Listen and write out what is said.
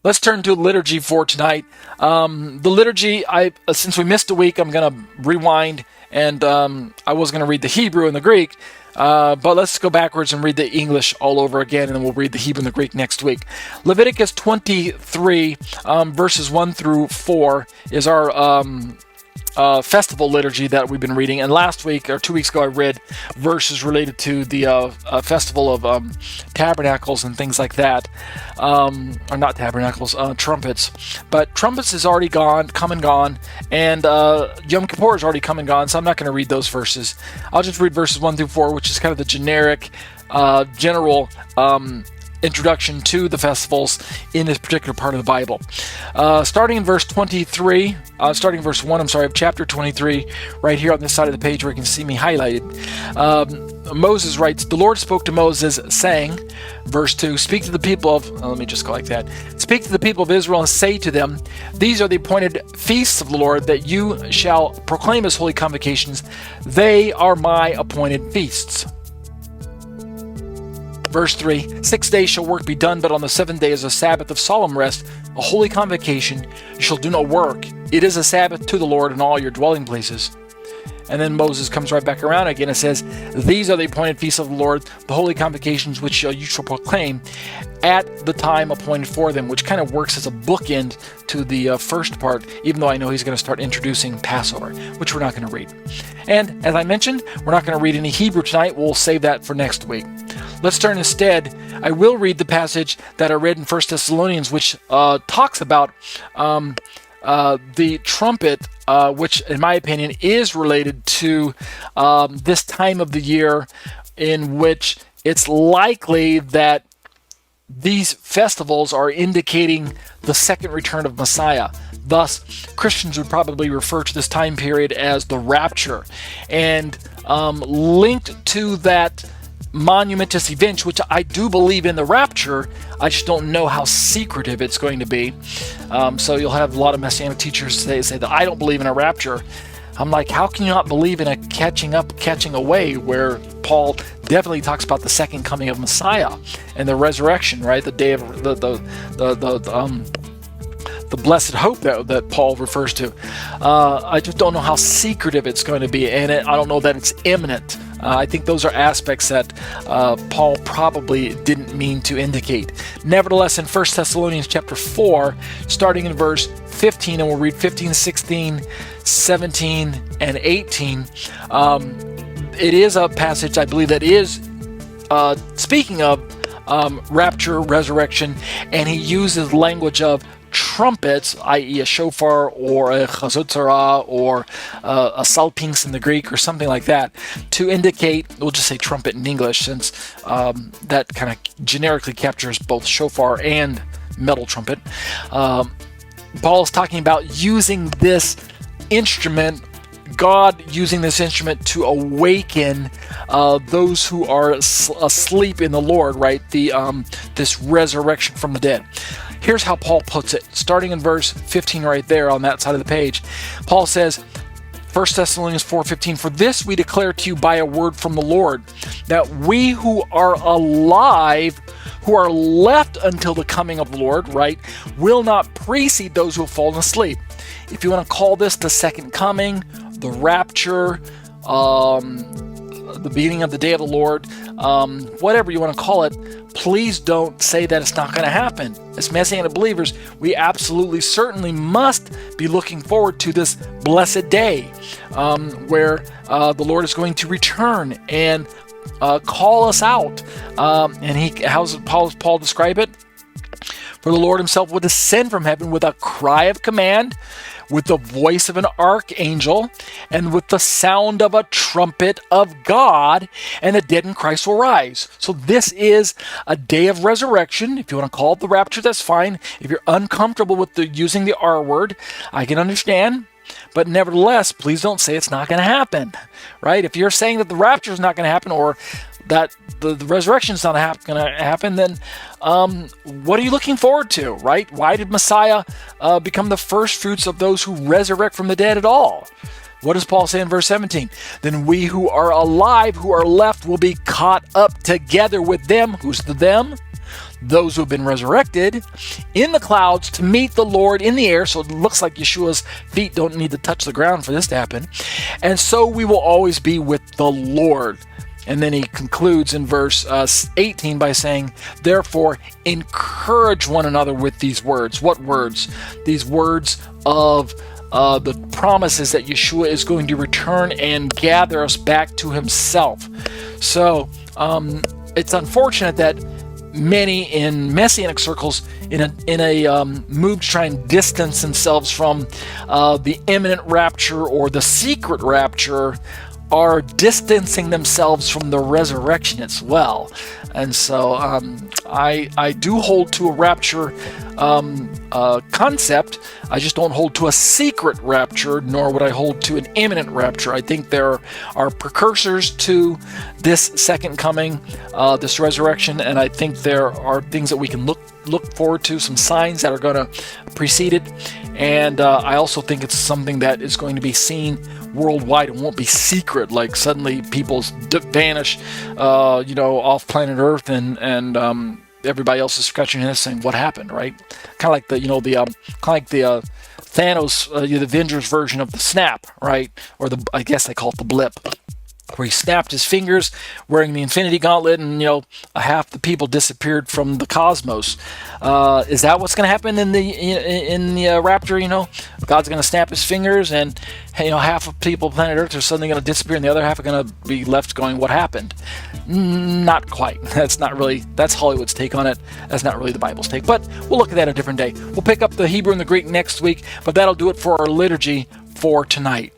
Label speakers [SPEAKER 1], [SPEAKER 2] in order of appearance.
[SPEAKER 1] Let's turn to liturgy for tonight. The liturgy, since we missed a week, I'm going to rewind, and I was going to read the Hebrew and the Greek, but let's go backwards and read the English all over again, and then we'll read the Hebrew and the Greek next week. Leviticus 23, verses 1 through 4 is our festival liturgy that we've been reading. And last week, or 2 weeks ago, I read verses related to the festival of tabernacles and things like that. Or not tabernacles, trumpets. But trumpets is already come and gone. And Yom Kippur is already come and gone, so I'm not going to read those verses. I'll just read verses 1 through 4, which is kind of the generic, general introduction to the festivals in this particular part of the Bible. Starting in verse 23, starting in verse 1, of chapter 23, right here on this side of the page where you can see me highlighted. Moses writes, "The Lord spoke to Moses, saying," verse 2, "Speak to the people of," let me just go like that, "Speak to the people of Israel and say to them, these are the appointed feasts of the Lord that you shall proclaim as holy convocations. They are my appointed feasts." Verse 3, 6 days shall work be done, but on the seventh day is a Sabbath of solemn rest, a holy convocation. You shall do no work. It is a Sabbath to the Lord in all your dwelling places. And then Moses comes right back around again and says, "These are the appointed feasts of the Lord, the holy convocations which you shall proclaim at the time appointed for them," which kind of works as a bookend to the first part, even though I know he's going to start introducing Passover, which we're not going to read. And as I mentioned, we're not going to read any Hebrew tonight. We'll save that for next week. Let's turn instead. I will read the passage that I read in 1 Thessalonians, which talks about the trumpet, which in my opinion is related to this time of the year in which it's likely that these festivals are indicating the second return of Messiah. Thus, Christians would probably refer to this time period as the rapture. And linked to that monumentous event, which I do believe in the rapture, I just don't know how secretive it's going to be. So you'll have a lot of Messianic teachers say that I don't believe in a rapture. I'm like, how can you not believe in a catching up, catching away, where Paul definitely talks about the second coming of Messiah and the resurrection, right? The day of the blessed hope that Paul refers to. I just don't know how secretive it's going to be, and I don't know that it's imminent. I think those are aspects that Paul probably didn't mean to indicate. Nevertheless, in 1 Thessalonians chapter 4, starting in verse 15, and we'll read 15, 16, 17, and 18, it is a passage, I believe, that is speaking of rapture, resurrection, and he uses language of trumpets, i.e. a shofar or a Tetze Torah or a salpinx in the Greek or something like that, to indicate, we'll just say trumpet in English, since that kind of generically captures both shofar and metal trumpet. Paul is talking about using this instrument, God using this instrument to awaken those who are asleep in the Lord, right? This resurrection from the dead. Here's how Paul puts it, starting in verse 15 right there on that side of the page. Paul says, 1 Thessalonians 4:15, "For this we declare to you by a word from the Lord, that we who are alive, who are left until the coming of the Lord," right, "will not precede those who have fallen asleep." If you want to call this the second coming, the rapture, the beginning of the day of the Lord, whatever you want to call it, please don't say that it's not going to happen. As Messianic believers, we absolutely, certainly must be looking forward to this blessed day where the Lord is going to return and call us out. And how does Paul describe it? "For the Lord himself will descend from heaven with a cry of command, with the voice of an archangel, and with the sound of a trumpet of God, and the dead in Christ will rise." So this is a day of resurrection. If you want to call it the rapture, that's fine. If you're uncomfortable with using the R word, I can understand. But nevertheless, please don't say it's not going to happen, right? If you're saying that the rapture is not going to happen, or that the resurrection is not going to happen, then what are you looking forward to, right? Why did Messiah become the first fruits of those who resurrect from the dead at all? What does Paul say in verse 17? "Then we who are alive, who are left, will be caught up together with them." Who's the them? those who have been resurrected in the clouds to meet the Lord in the air. So it looks like Yeshua's feet don't need to touch the ground for this to happen. And so we will always be with the Lord. And then he concludes in verse 18 by saying, therefore, encourage one another with these words. What words? These words of the promises that Yeshua is going to return and gather us back to himself. So it's unfortunate that many in Messianic circles, in a move to try and distance themselves from the imminent rapture or the secret rapture, are distancing themselves from the resurrection as well. And so I do hold to a rapture concept. I just don't hold to a secret rapture, nor would I hold to an imminent rapture. I think there are precursors to this second coming, this resurrection, and I think there are things that we can look forward to, some signs that are going to precede it. And I also think it's something that is going to be seen worldwide and won't be secret, like suddenly people vanish off planet Earth and everybody else is scratching their head saying what happened, right? Kind of like the Thanos, the Avengers version of the snap, right? Or I guess they call it the blip, where he snapped his fingers wearing the Infinity Gauntlet, and half the people disappeared from the cosmos. Is that what's going to happen in the rapture? God's going to snap his fingers, and half of people on planet Earth are suddenly going to disappear, and the other half are going to be left going, "What happened?" Not quite. That's Hollywood's take on it. That's not really the Bible's take. But we'll look at that a different day. We'll pick up the Hebrew and the Greek next week, but that'll do it for our liturgy for tonight.